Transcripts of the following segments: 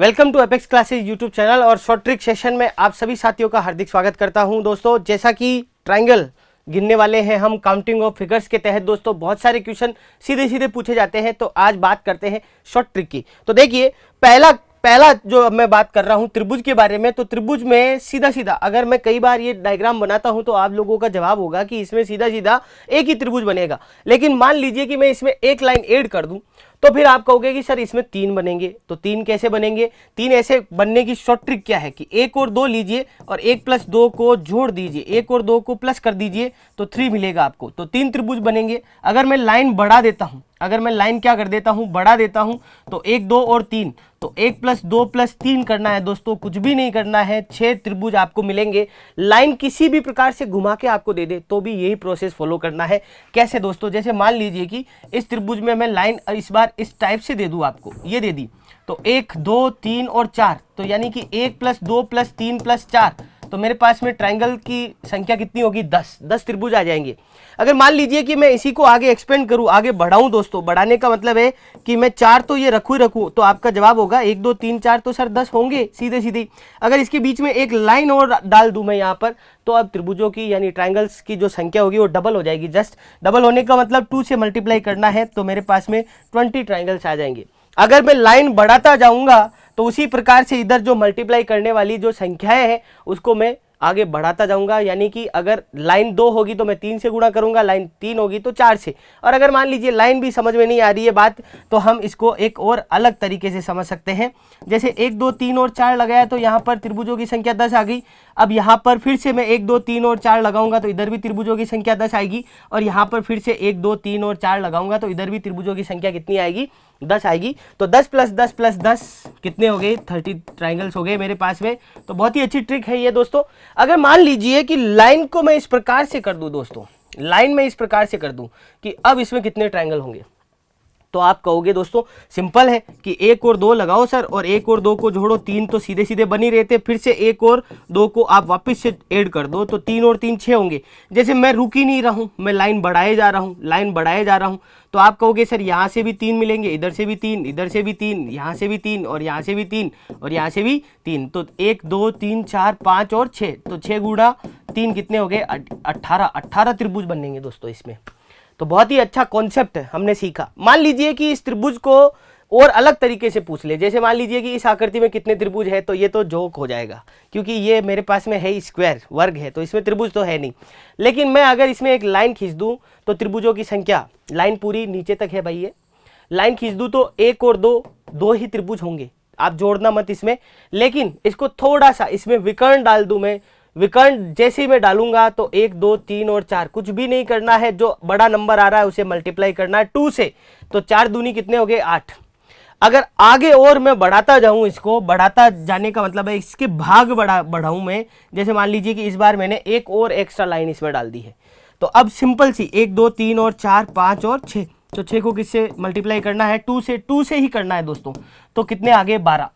Welcome to apex classes YouTube channel और short trick session में आप सभी साथियों का हार्दिक स्वागत करता हूं। दोस्तों, जैसा कि ट्रायंगल गिनने वाले हैं हम काउंटिंग ऑफ फिगर्स के तहत, दोस्तों बहुत सारे क्वेश्चन सीधे सीधे पूछे जाते हैं। तो आज बात करते हैं शॉर्ट ट्रिक की। तो देखिए, पहला जो मैं बात कर रहा हूं त्रिभुज के बारे में। तो त्रिभुज में सीधा सीधा अगर मैं कई बार ये डायग्राम बनाता हूं तो आप लोगों का जवाब होगा कि इसमें सीधा सीधा एक ही त्रिभुज बनेगा। लेकिन मान लीजिए कि मैं इसमें एक लाइन ऐड कर दूं तो फिर आप कहोगे कि सर इसमें तीन बनेंगे। तो तीन कैसे बनेंगे? तीन ऐसे बनने की शॉर्ट ट्रिक क्या है कि एक और दो लीजिए और एक प्लस दो को जोड़ दीजिए, एक और दो को प्लस कर दीजिए तो 3 मिलेगा आपको। तो तीन त्रिभुज बनेंगे। अगर मैं लाइन बढ़ा देता हूं, अगर मैं लाइन क्या कर देता हूं, बढ़ा देता हूं, तो एक दो और तीन, तो एक प्लस दो प्लस तीन करना है दोस्तों, कुछ भी नहीं करना है। 6 त्रिभुज आपको मिलेंगे। लाइन किसी भी प्रकार से घुमा के आपको दे दे तो भी यही प्रोसेस फॉलो करना है। कैसे दोस्तों? जैसे मान लीजिए कि इस त्रिभुज में मैं लाइन इस बार इस टाइप से दे दूं, आपको ये दे दी, तो 1 2 3 और 4, तो यानी कि 1 प्लस 2 प्लस 3 प्लस 4, तो मेरे पास में ट्रायंगल की संख्या कितनी होगी? 10 त्रिभुज आ जाएंगे। अगर मान लीजिए कि मैं इसी को आगे एक्सपेंड करूं, आगे बढ़ाऊं दोस्तों, बढ़ाने का मतलब है कि मैं 4 तो ये रखूं ही रखूं, तो आपका जवाब होगा 1 2 3 4 तो सर 10 होंगे सीधे सीधे। अगर इसके बीच में एक लाइन और डाल दूं मैं यहाँ पर, तो अब त्रिभुजों की यानी ट्रायंगल्स की जो संख्या होगी वो डबल हो जाएगी। जस्ट डबल होने का मतलब 2 से मल्टीप्लाई करना है, तो मेरे पास में 20 ट्रायंगल्स आ जाएंगे। अगर मैं लाइन बढ़ाता जाऊंगा तो उसी प्रकार से इधर जो मल्टीप्लाई करने वाली जो संख्याएं हैं उसको मैं आगे बढ़ाता जाऊंगा। यानी कि अगर लाइन 2 होगी तो मैं 3 से गुणा करूंगा, लाइन 3 होगी तो 4 से। और अगर मान लीजिए लाइन भी समझ में नहीं आ रही है बात, तो हम इसको एक और अलग तरीके से समझ सकते हैं। जैसे 1 2 3 और 4 लगाया तो यहाँ पर त्रिभुजों की संख्या 10 आ गई। अब यहाँ पर फिर से मैं 1 2 3 और 4 लगाऊंगा तो इधर भी त्रिभुजों की संख्या 10 आएगी। और यहाँ पर फिर से 1 2 3 और 4 लगाऊंगा तो इधर भी त्रिभुजों की संख्या कितनी आएगी? 10 आएगी। तो 10 प्लस 10 प्लस 10 कितने हो गए? 30 ट्रायंगल्स हो गए मेरे पास में। तो बहुत ही अच्छी ट्रिक है ये दोस्तों। अगर मान लीजिए कि लाइन को मैं इस प्रकार से कर दूं दोस्तों, लाइन में इस प्रकार से कर दूं कि अब इसमें कितने ट्रायंगल होंगे, तो आप कहोगे दोस्तों सिंपल है कि 1 और 2 लगाओ सर, और 1 और 2 को जोड़ो, 3 तो सीधे सीधे बन ही रहते, फिर से 1 और 2 को आप वापस से ऐड कर दो तो 3 और 3 6 होंगे। जैसे मैं रुक ही नहीं रहा हूं, मैं लाइन बढ़ाए जा रहा हूं, लाइन बढ़ाए जा रहा हूं, तो आप कहोगे सर यहाँ से भी 3 मिलेंगे, इधर से भी 3, इधर से भी 3, यहाँ से भी 3 और यहाँ से भी 3 और यहाँ से भी 3, तो 1 2 3 4 5 और 6, तो 6 गुणा 3 कितने हो गए? 18 त्रिभुज बनेंगे दोस्तों इसमें। तो बहुत ही अच्छा कॉन्सेप्ट है, हमने सीखा। मान लीजिए कि इस त्रिभुज को और अलग तरीके से पूछ ले। जैसे मान लीजिए कि इस आकृति में कितने त्रिभुज है, तो ये तो जोक हो जाएगा क्योंकि ये मेरे पास में है स्क्वायर, वर्ग है, तो इसमें त्रिभुज तो है नहीं। लेकिन मैं अगर इसमें एक लाइन खींच दूं तो त्रिभुजों की संख्या, लाइन पूरी नीचे तक है भाई, ये लाइन खींच दूं तो 1 और 2 ही त्रिभुज होंगे। आप जोड़ना मत इसमें। लेकिन इसको थोड़ा सा इसमें विकर्ण डाल दूं मैं, विकर्ण जैसे ही मैं डालूंगा तो 1 2 3 और 4, कुछ भी नहीं करना है, जो बड़ा नंबर आ रहा है उसे मल्टीप्लाई करना है 2 से, तो 4 दूनी कितने हो गए? 8। अगर आगे और मैं बढ़ाता जाऊं, इसको बढ़ाता जाने का मतलब है इसके भाग बढ़ाऊं मैं। जैसे मान लीजिए कि इस बार मैंने एक और एक्स्ट्रा लाइन इसमें डाल दी है, तो अब सिंपल सी 1 2 3 और 4 5 और 6, तो 6 को किससे मल्टीप्लाई करना है? 2 से ही करना है दोस्तों। तो कितने आगे? 12।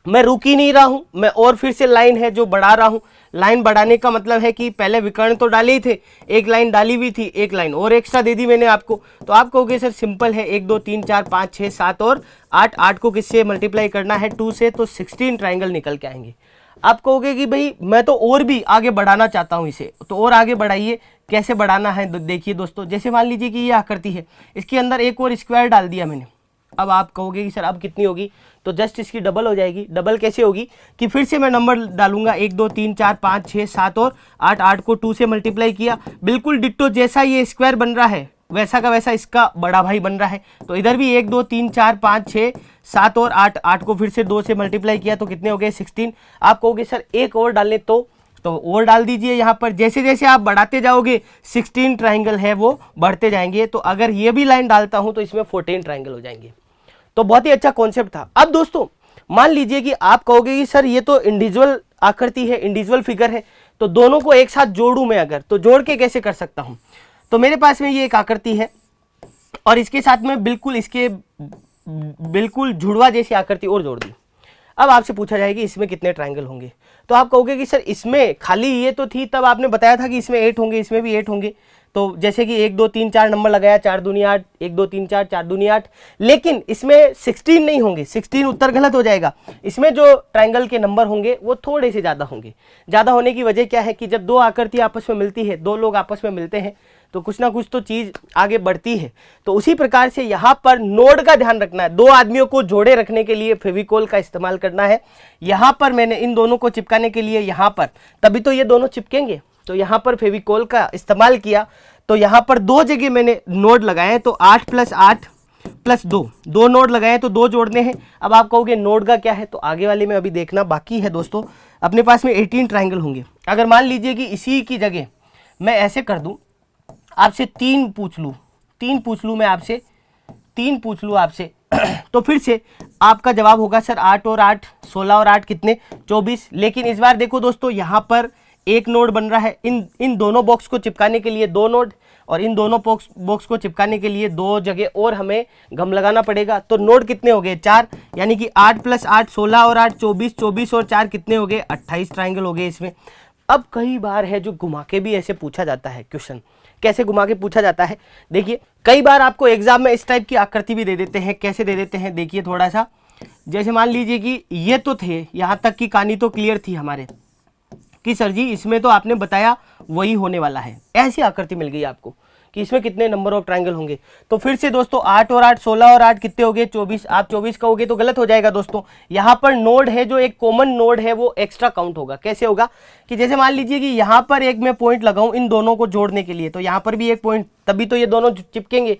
मैं रुक ही नहीं रहा हूं, मैं और फिर से लाइन है जो बढ़ा रहा हूं। लाइन बढ़ाने का मतलब है कि पहले विकर्ण तो डाले ही थे, एक लाइन डाली हुई थी, एक लाइन और एक्स्ट्रा दे दी मैंने आपको। तो आप कहोगे सर सिंपल है, 1 2 3 4 5 6 7 और 8, 8 को किससे मल्टीप्लाई करना है? 2 से, तो 16 ट्रायंगल निकल के आएंगे। आप कहोगे कि भाई मैं तो और भी आगे बढ़ाना चाहता हूं इसे, तो और आगे बढ़ाइए। कैसे बढ़ाना है देखिए दोस्तों। जैसे मान लीजिए कि ये आकृति है, इसके अंदर एक और स्क्वायर डाल दिया मैंने। अब आप कहोगे कि सर अब कितनी होगी? तो जस्ट इसकी डबल हो जाएगी। डबल कैसे होगी कि फिर से मैं नंबर डालूंगा 1 2 3 4 5 6 7 और 8, 8 को 2 से मल्टीप्लाई किया, बिल्कुल डिट्टो जैसा ये स्क्वायर बन रहा है वैसा का वैसा इसका बड़ा भाई बन रहा है। तो इधर भी 1 2 3 4 5 6 7 और 8, 8 को फिर से 2 से मल्टीप्लाई किया तो कितने हो गए? 16। आप कहोगे सर एक और डालने, तो और डाल दीजिए यहाँ पर। जैसे जैसे आप बढ़ाते जाओगे 16 ट्रायंगल है वो बढ़ते जाएंगे। तो अगर ये भी लाइन डालता हूं तो इसमें 14 ट्रायंगल हो जाएंगे। तो बहुत ही अच्छा कॉन्सेप्ट था। अब दोस्तों मान लीजिए कि आप कहोगे कि सर ये तो इंडिविजुअल आकृति है, इंडिविजुअल फिगर है, तो दोनों को एक साथ जोड़ूं मैं अगर, तो जोड़ के कैसे कर सकता हूं? तो मेरे पास में ये एक आकृति है और इसके साथ में बिल्कुल जुड़वा जैसी आकृति और जोड़ दी। अब आपसे पूछा जाए कि इसमें कितने ट्रायंगल होंगे, तो आप कहोगे कि सर इसमें खाली ये तो थी, तब आपने बताया था कि इसमें 8 होंगे, इसमें भी 8 होंगे। तो जैसे कि 1 2 3 4 नंबर लगाया, 4 दूनी 8, 1 2 3 4, 4 दूनी 8, लेकिन इसमें 16 नहीं होंगे, 16 उत्तर गलत हो जाएगा। इसमें जो ट्रायंगल के नंबर होंगे वो थोड़े से ज़्यादा होंगे। ज़्यादा होने की वजह क्या है कि जब दो आकृति आपस में मिलती है, दो लोग आपस में मिलते हैं, तो कुछ ना कुछ तो चीज़ आगे बढ़ती है। तो उसी प्रकार से यहाँ पर नोड का ध्यान रखना है। दो आदमियों को जोड़े रखने के लिए फेविकोल का इस्तेमाल करना है। यहाँ पर मैंने इन दोनों को चिपकाने के लिए यहाँ पर, तभी तो ये दोनों चिपकेंगे, तो यहाँ पर फेविकोल का इस्तेमाल किया। तो यहाँ पर दो जगह मैंने नोड लगाए, तो 8 + 8 + 2, 2 नोड लगाए तो 2 जोड़ने हैं। अब आप कहोगे नोड का क्या है, तो आगे वाले में अभी देखना बाकी है दोस्तों। अपने पास में 18 ट्रायंगल होंगे। अगर मान लीजिए कि इसी की जगह मैं ऐसे कर दूं, आपसे 3 पूछ लूँ मैं आपसे 3 पूछ लूँ आपसे तो फिर से आपका जवाब होगा सर 8 और 8 16 और 8 कितने 24। लेकिन इस बार देखो दोस्तों, यहाँ पर एक नोड बन रहा है। इन दोनों बॉक्स को चिपकाने के लिए 2 नोड, और इन दोनों बॉक्स को चिपकाने के लिए 2 जगह और हमें गम लगाना पड़ेगा। तो नोड कितने हो गए 4, यानी कि 8 + 8 16 और 8 24, 24 और 4 कितने हो गए 28 ट्रायंगल हो गए इसमें। अब कई बार है जो घुमा के भी ऐसे पूछा जाता है क्वेश्चन। कैसे घुमा के पूछा जाता है, देखिए कई बार आपको एग्जाम में इस टाइप की आकृति भी दे देते हैं। कैसे दे देते हैं, देखिए थोड़ा सा, जैसे मान लीजिए कि ये तो थे, यहाँ तक की कहानी तो क्लियर थी हमारे कि सर जी इसमें तो आपने बताया वही होने वाला है। ऐसी आकृति मिल गई आपको कि इसमें कितने नंबर ऑफ ट्रायंगल होंगे। तो फिर से दोस्तों 8 और 8 16 और 8 कितने हो गए 24। आप 24 कहोगे तो गलत हो जाएगा दोस्तों। यहाँ पर नोड है, जो एक कॉमन नोड है वो एक्स्ट्रा काउंट होगा। कैसे होगा कि जैसे मान लीजिए कि यहाँ पर एक मैं पॉइंट लगाऊं इन दोनों को जोड़ने के लिए, तो यहाँ पर भी एक पॉइंट, तभी तो ये दोनों चिपकेंगे।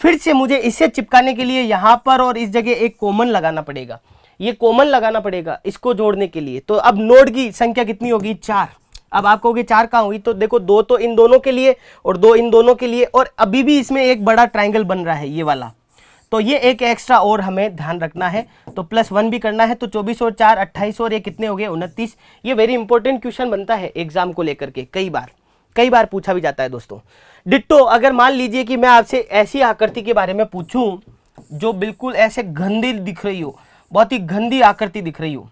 फिर से मुझे इससे चिपकाने के लिए यहाँ पर और इस जगह एक कॉमन लगाना पड़ेगा, ये कॉमन लगाना पड़ेगा इसको जोड़ने के लिए। तो अब नोड की संख्या कितनी होगी 4। अब आप कहोगे 4 कहाँ होगी, तो देखो 2 तो इन दोनों के लिए और 2 इन दोनों के लिए, और अभी भी इसमें एक बड़ा ट्रायंगल बन रहा है ये वाला, तो ये एक एक्स्ट्रा और हमें ध्यान रखना है। तो +1 भी करना है। तो 24 और 4 28 और ये कितने हो गए 29। ये वेरी इंपॉर्टेंट क्वेश्चन बनता है एग्जाम को लेकर के, कई बार पूछा भी जाता है दोस्तों। डिट्टो अगर मान लीजिए कि मैं आपसे ऐसी आकृति के बारे में पूछूं जो बिल्कुल ऐसे गंदी दिख रही हो, बहुत ही गंदी आकृति दिख रही हो,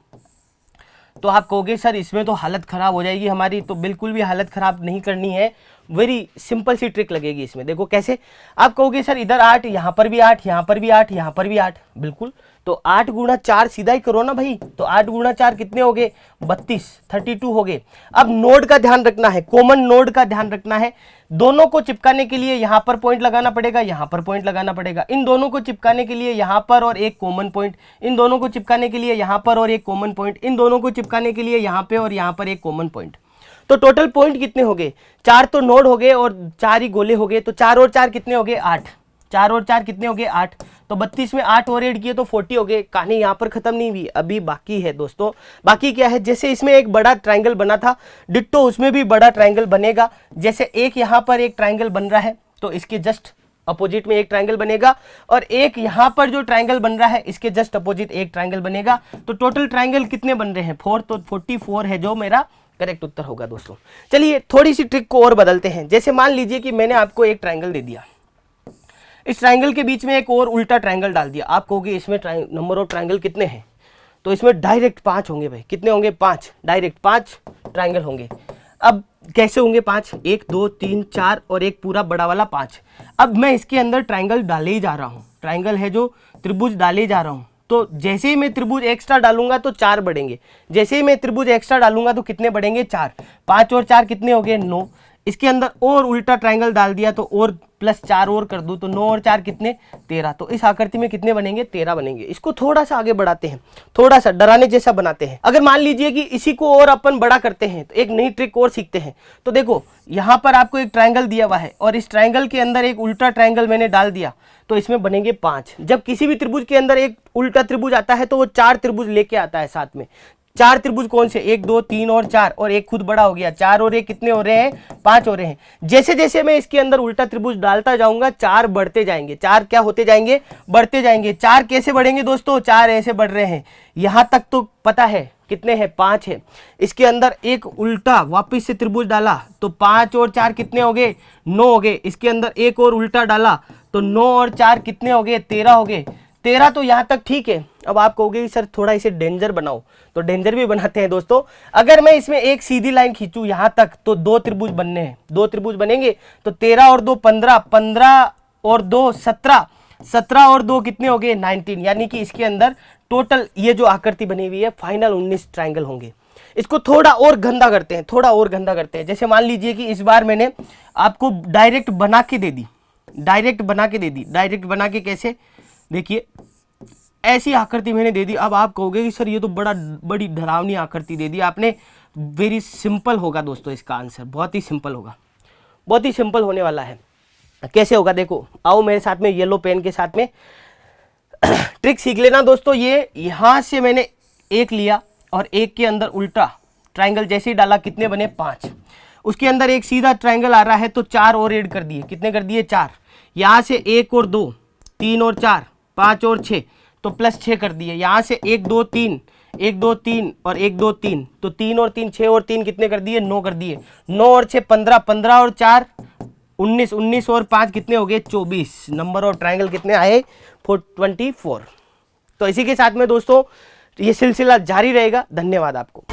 तो आप कहोगे सर इसमें तो हालत ख़राब हो जाएगी हमारी। तो बिल्कुल भी हालत ख़राब नहीं करनी है, वेरी सिंपल सी ट्रिक लगेगी इसमें। देखो कैसे, आप कहोगे सर इधर 8, यहाँ पर भी 8, यहाँ पर भी 8, यहाँ पर भी 8, बिल्कुल। तो 8 × 4 सीधा ही करो ना भाई, तो 8 × 4 कितने हो गए 32, 32 हो गए। अब नोड का ध्यान रखना है, कॉमन नोड का ध्यान रखना है। दोनों को चिपकाने के लिए यहाँ पर पॉइंट लगाना पड़ेगा, यहाँ पर पॉइंट लगाना पड़ेगा। इन दोनों को चिपकाने के लिए यहाँ पर और एक कॉमन पॉइंट, इन दोनों को चिपकाने के लिए यहाँ पर और एक कॉमन पॉइंट, इन दोनों को चिपकाने के लिए यहाँ पे और यहाँ पर एक कॉमन पॉइंट। तो टोटल पॉइंट कितने हो गए 4 तो नोड हो गए और 4 ही गोले हो गए। तो 4 और 4 कितने हो गए 8, 4 और 4 कितने हो गए 8। तो 32 में 8 और ऐड किए तो 40 हो गए। कहानी यहाँ पर खत्म नहीं हुई, अभी बाकी है दोस्तों। बाकी क्या है, जैसे इसमें एक बड़ा ट्रायंगल बना था, डिट्टो उसमें भी बड़ा ट्रायंगल बनेगा। जैसे एक यहाँ पर एक ट्रायंगल बन रहा है, तो इसके जस्ट अपोजिट में एक ट्रायंगल बनेगा, और एक यहाँ पर जो ट्रायंगल बन रहा है इसके जस्ट अपोजिट एक ट्रायंगल बनेगा। तो टोटल ट्रायंगल कितने बन रहे हैं 4, तो 44 है जो मेरा करेक्ट उत्तर होगा दोस्तों। चलिए थोड़ी सी ट्रिक को और बदलते हैं। जैसे मान लीजिए कि मैंने आपको एक ट्रायंगल दे दिया, इस ट्रायंगल के बीच में एक और उल्टा ट्रायंगल डाल दिया। आप कहोगे इसमें नंबर ऑफ ट्रायंगल कितने हैं, तो इसमें डायरेक्ट 5 होंगे भाई। कितने होंगे 5, डायरेक्ट 5 ट्रायंगल होंगे। अब कैसे होंगे 5, 1 2 3 4 और एक पूरा बड़ा वाला 5। अब मैं इसके अंदर ट्रायंगल डाले ही जा रहा हूँ, ट्रायंगल है जो त्रिभुज डाले जा रहा हूँ। तो जैसे ही मैं त्रिभुज एक्स्ट्रा डालूंगा तो 4 बढ़ेंगे, जैसे ही मैं त्रिभुज एक्स्ट्रा डालूंगा तो कितने बढ़ेंगे 4। 5 और 4 कितने हो गए 9। इसके अंदर और उल्टा ट्रायंगल डाल दिया तो और +4 और कर दूं तो 9 और 4 कितने 13। तो इस आकृति में कितने बनेंगे 13 बनेंगे। इसको थोड़ा सा आगे बढ़ाते हैं, थोड़ा सा डराने जैसा बनाते हैं। अगर मान लीजिए कि इसी को और अपन बड़ा करते हैं तो एक नई ट्रिक और सीखते हैं। तो देखो यहाँ पर आपको एक ट्रायंगल दिया हुआ है और इस ट्रायंगल के अंदर एक उल्टा ट्रायंगल मैंने डाल दिया, तो इसमें बनेंगे 5। जब किसी भी त्रिभुज के अंदर एक उल्टा त्रिभुज आता है तो वो 4 त्रिभुज लेके आता है साथ में। 4 त्रिभुज कौन से, 1 2 3 और 4, और एक खुद बड़ा हो गया 4 और एक कितने हो रहे हैं 5 हो रहे हैं। जैसे जैसे मैं इसके अंदर उल्टा त्रिभुज डालता जाऊंगा 4 बढ़ते जाएंगे, 4 क्या होते जाएंगे बढ़ते जाएंगे। 4 कैसे बढ़ेंगे दोस्तों, 4 ऐसे बढ़ रहे हैं। यहां तक तो पता है कितने हैं 5 है। इसके अंदर एक उल्टा वापिस से त्रिभुज डाला तो 5 और 4 कितने हो गए 9 हो गए। इसके अंदर एक और उल्टा डाला तो 9 और 4 कितने हो गए 13 हो गए। 13 तो यहाँ तक ठीक है। अब आप कहोगे सर थोड़ा इसे डेंजर बनाओ, तो डेंजर भी बनाते हैं दोस्तों। अगर मैं इसमें एक सीधी लाइन खींचूं यहाँ तक तो 2 त्रिभुज बनने हैं, 2 त्रिभुज बनेंगे। तो 13 और 2 15, 15 और 2 17, 17 और 2 कितने हो गए 19। यानी कि इसके अंदर टोटल ये जो आकृति बनी हुई है फाइनल 19 ट्राइंगल होंगे। इसको थोड़ा और गंदा करते हैं, थोड़ा और गंदा करते हैं। जैसे मान लीजिए कि इस बार मैंने आपको डायरेक्ट बना के दे दी, डायरेक्ट बना के दे दी। डायरेक्ट बना के कैसे, देखिए ऐसी आकृति मैंने दे दी। अब आप कहोगे कि सर ये तो बड़ी डरावनी आकृति दे दी आपने। वेरी सिंपल होगा दोस्तों, इसका आंसर बहुत ही सिंपल होगा, बहुत ही सिंपल होने वाला है। कैसे होगा देखो, आओ मेरे साथ में येलो पेन के साथ में ट्रिक सीख लेना दोस्तों। ये यहां से मैंने एक लिया और एक के अंदर उल्टा ट्राइंगल जैसे ही डाला, कितने बने 5। उसके अंदर एक सीधा ट्राइंगल आ रहा है तो 4 और ऐड कर दिए, कितने कर दिए 4। यहां से 1 और 2, 3 और 4, 5 और 6, तो +6 कर दिए। यहां से 1 2 3, 1 2 3 और 1 2 3, तो 3 और 3 6 और 3 कितने कर दिए 9 कर दिए। 9 और 6 15, 15 और 4 19, 19 और 5 कितने हो गए 24। नंबर ऑफ ट्राइंगल कितने आए 424। तो इसी के साथ में दोस्तों ये सिलसिला जारी रहेगा। धन्यवाद आपको।